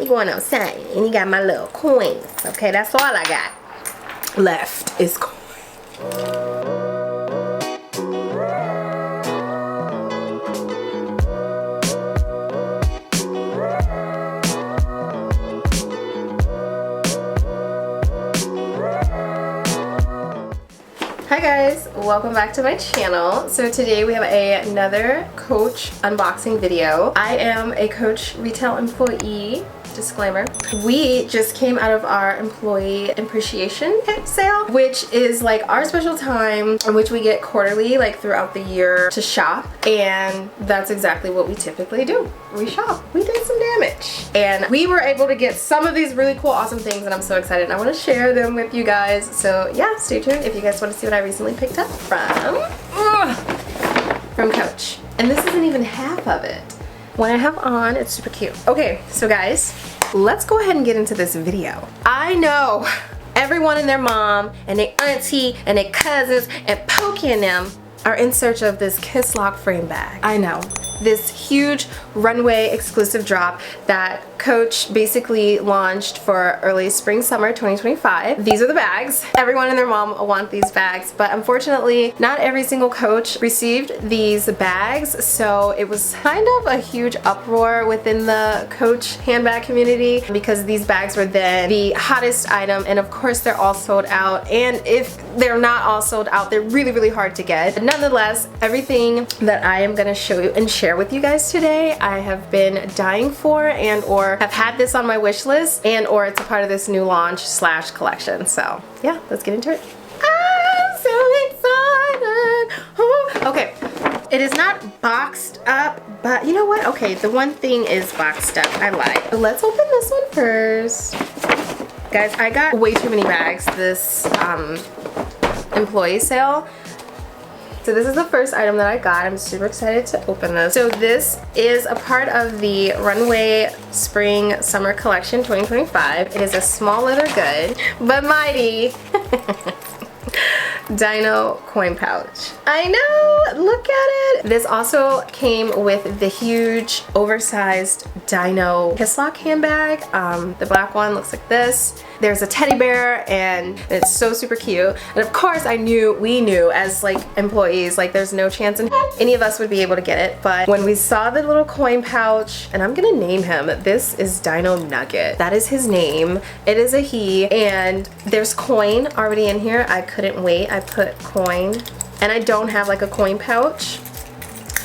You going outside and you got my little coins. Okay, that's all I got left is coins. Hi guys, welcome back to my channel. So today we have another Coach unboxing video. I am a Coach retail employee, disclaimer. We just came out of our employee appreciation sale, which is like our special time in which we get quarterly, like throughout the year, to shop, and that's exactly what we typically do. We shop. We did some damage, and we were able to get some of these really cool, awesome things, and I'm so excited, and I want to share them with you guys. So yeah, stay tuned if you guys want to see what I recently picked up from Coach. And this isn't even half of it. What I have on, it's super cute. Okay, so guys, let's go ahead and get into this video. I know everyone and their mom and their auntie and their cousins and Pokey and them are in search of this KissLock frame bag. I know. This huge runway exclusive drop that Coach basically launched for early spring summer 2025. These are the bags. Everyone and their mom want these bags, but unfortunately not every single Coach received these bags, so it was kind of a huge uproar within the Coach handbag community because these bags were then the hottest item, and of course they're all sold out, and if they're not all sold out, they're really, really hard to get. But nonetheless, everything that I am gonna show you and share with you guys today, I have been dying for, and or have had this on my wish list, and or it's a part of this new launch slash collection. So yeah, let's get into it. I'm so excited. Oh. Okay, it is not boxed up, but you know what? Okay, the one thing is boxed up. I lied. So let's open this one first. Guys, I got way too many bags this employee sale. So this is the first item that I got. I'm super excited to open this. So this is a part of the Runway Spring Summer Collection 2025. It is a small leather good, but mighty Dino coin pouch. I know, look at it. This also came with the huge oversized Dino KissLock handbag. The black one looks like this. There's a teddy bear, and it's so super cute. And of course we knew as like employees, like there's no chance in any of us would be able to get it. But when we saw the little coin pouch, and I'm gonna name him, this is Dino Nugget. That is his name. It is a he, and there's coin already in here. I couldn't wait. I put coin, and I don't have like a coin pouch.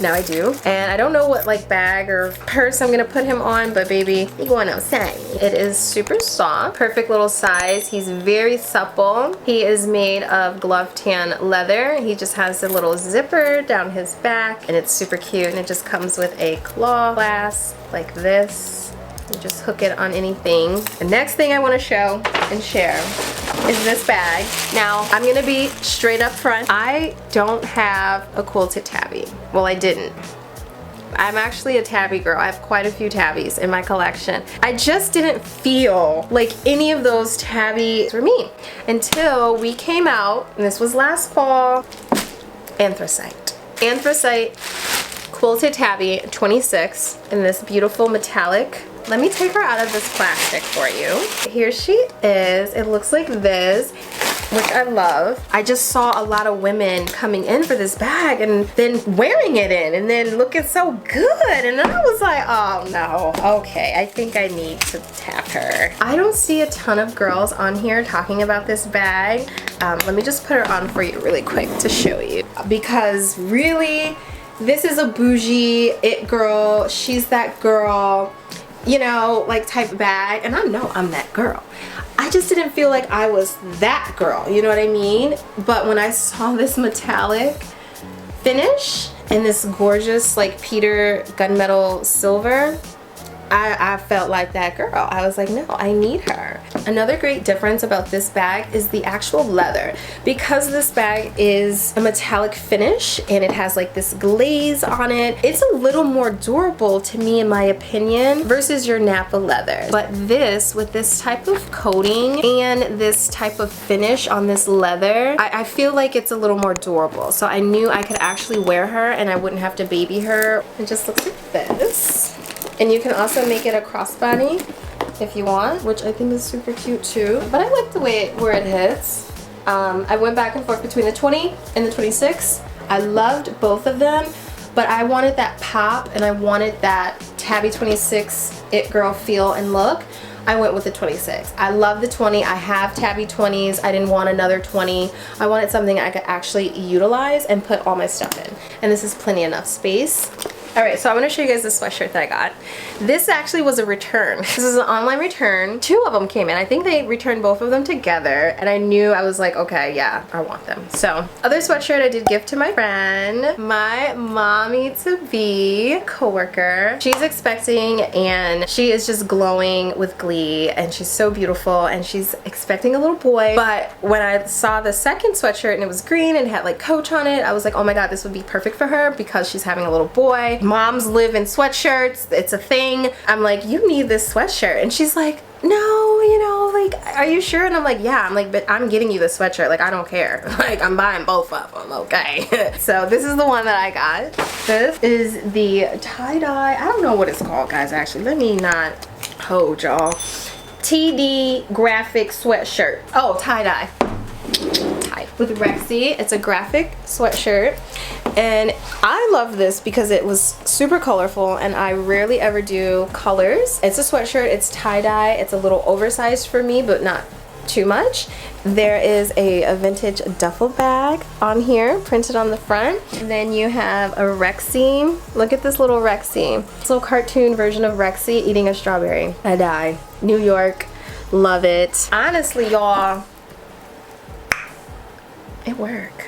Now I do, and I don't know what like bag or purse I'm gonna put him on, but baby, he going outside. It is super soft, perfect little size. He's very supple. He is made of glove tan leather. He just has a little zipper down his back, and it's super cute, and it just comes with a claw clasp like this. You just hook it on anything. The next thing I want to show and share is this bag. Now, I'm gonna be straight up front. I don't have a quilted tabby. Well, I didn't. I'm actually a tabby girl. I have quite a few tabbies in my collection. I just didn't feel like any of those tabbies were me until we came out, and this was last fall, Anthracite. Anthracite quilted tabby 26 in this beautiful metallic. Let me take her out of this plastic for you. Here she is. It looks like this, which I love. I just saw a lot of women coming in for this bag and then wearing it in and then looking so good. And then I was like, oh no, okay, I think I need to tap her. I don't see a ton of girls on here talking about this bag. Let me just put her on for you really quick to show you. Because really, this is a bougie it girl. She's that girl, you know, like type bag, and I know I'm that girl. I just didn't feel like I was that girl, you know what I mean? But when I saw this metallic finish and this gorgeous like Peter gunmetal silver, I felt like that girl. I was like, no, I need her. Another great difference about this bag is the actual leather. Because this bag is a metallic finish and it has like this glaze on it, it's a little more durable to me in my opinion versus your Napa leather. But this, with this type of coating and this type of finish on this leather, I feel like it's a little more durable. So I knew I could actually wear her and I wouldn't have to baby her. It just looks like this. And you can also make it a crossbody if you want, which I think is super cute too. But I like the way where it hits. I went back and forth between the 20 and the 26. I loved both of them, but I wanted that pop and I wanted that tabby 26 it girl feel and look. I went with the 26. I love the 20. I have tabby 20s. I didn't want another 20. I wanted something I could actually utilize and put all my stuff in. And this is plenty enough space. Alright, so I'm going to show you guys the sweatshirt that I got. This actually was a return. This is an online return. 2 of them came in. I think they returned both of them together, and I knew, I was like, okay, yeah, I want them. So, other sweatshirt I did give to my friend, my mommy-to-be coworker. She's expecting, and she is just glowing with glee, and she's so beautiful, and she's expecting a little boy. But when I saw the second sweatshirt, and it was green, and had like Coach on it, I was like, oh my god, this would be perfect for her, because she's having a little boy. Moms live in sweatshirts, it's a thing. I'm like, you need this sweatshirt. And she's like, no, you know, like, are you sure? And I'm like, yeah. I'm like, but I'm getting you the sweatshirt, like, I don't care. Like, I'm buying both of them, okay? So this is the one that I got. This is the tie-dye, I don't know what it's called, guys, actually. Let me not hold y'all. TD graphic sweatshirt. Oh, tie-dye. With Rexy. It's a graphic sweatshirt, and I love this because it was super colorful, and I rarely ever do colors. It's a sweatshirt, it's tie-dye, it's a little oversized for me, but not too much. There is a vintage duffel bag on here, printed on the front. And then you have a Rexy. Look at this little Rexy. This little cartoon version of Rexy eating a strawberry. I die. New York. Love it. Honestly, y'all, it worked.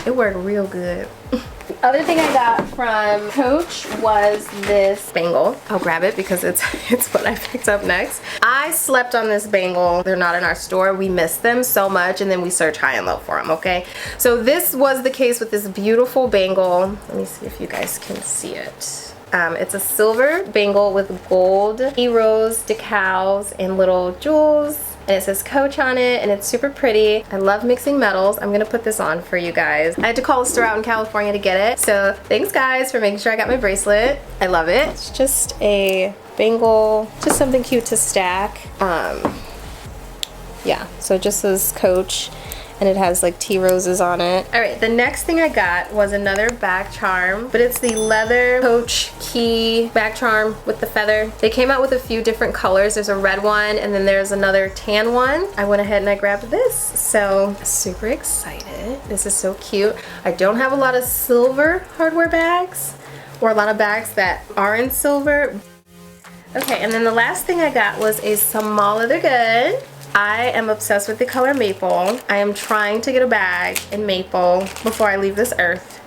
It worked real good. The other thing I got from Coach was this bangle. I'll grab it because it's what I picked up next. I slept on this bangle. They're not in our store. We missed them so much, and then we search high and low for them, okay? So this was the case with this beautiful bangle. Let me see if you guys can see it. It's a silver bangle with gold heroes, decals, and little jewels. And it says Coach on it, and it's super pretty. I love mixing metals. I'm gonna put this on for you guys. I had to call a store out in California to get it. So thanks guys for making sure I got my bracelet. I love it. It's just a bangle, just something cute to stack. Yeah, so it just says Coach, and it has like tea roses on it. Alright, the next thing I got was another back charm, but it's the leather Coach key back charm with the feather. They came out with a few different colors. There's a red one, and then there's another tan one. I went ahead and I grabbed this, so super excited. This is so cute. I don't have a lot of silver hardware bags, or a lot of bags that are in silver. Okay, and then the last thing I got was a small leather good. I am obsessed with the color maple. I am trying to get a bag in maple before I leave this earth.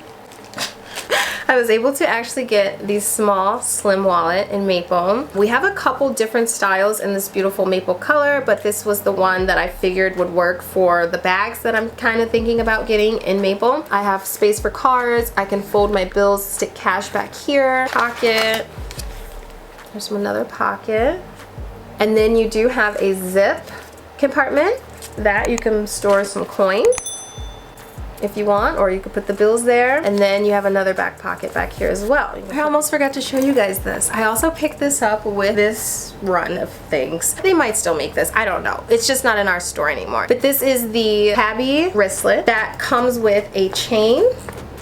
I was able to actually get the small slim wallet in maple. We have a couple different styles in this beautiful maple color, but this was the one that I figured would work for the bags that I'm kind of thinking about getting in maple. I have space for cards. I can fold my bills, stick cash back here. Pocket. There's another pocket. And then you do have a zip compartment that you can store some coin if you want, or you could put the bills there, and then you have another back pocket back here as well. I almost forgot to show you guys this. I also picked this up with this run of things. They might still make this, I don't know. It's just not in our store anymore. But this is the tabby wristlet that comes with a chain,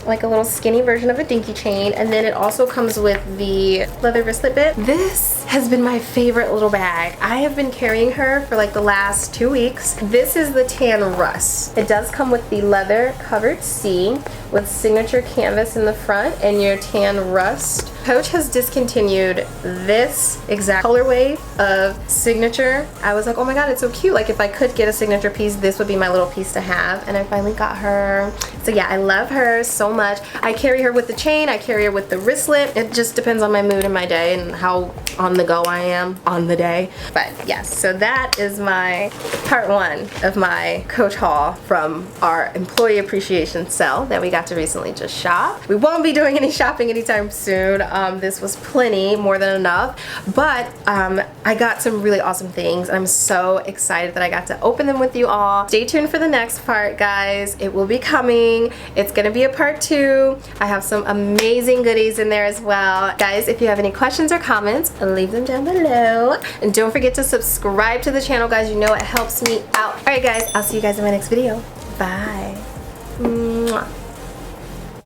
like a little skinny version of a dinky chain, and then it also comes with the leather wristlet bit. This has been my favorite little bag. I have been carrying her for like the last 2 weeks. This is the tan rust. It does come with the leather covered C with signature canvas in the front and your tan rust. Coach has discontinued this exact colorway of signature. I was like, oh my god, it's so cute. Like, if I could get a signature piece, this would be my little piece to have, and I finally got her. So yeah, I love her so much. I carry her with the chain, I carry her with the wristlet. It just depends on my mood and my day and how on the go I am on the day. But yes, so that is my part 1 of my Coach haul from our employee appreciation sale that we got to recently just shop. We won't be doing any shopping anytime soon. This was plenty, more than enough, but I got some really awesome things, and I'm so excited that I got to open them with you all. Stay tuned for the next part, guys. It will be coming. It's gonna be a part 2. I have some amazing goodies in there as well. Guys, if you have any questions or comments, leave leave them down below. And don't forget to subscribe to the channel, guys. You know it helps me out. Alright guys, I'll see you guys in my next video. Bye.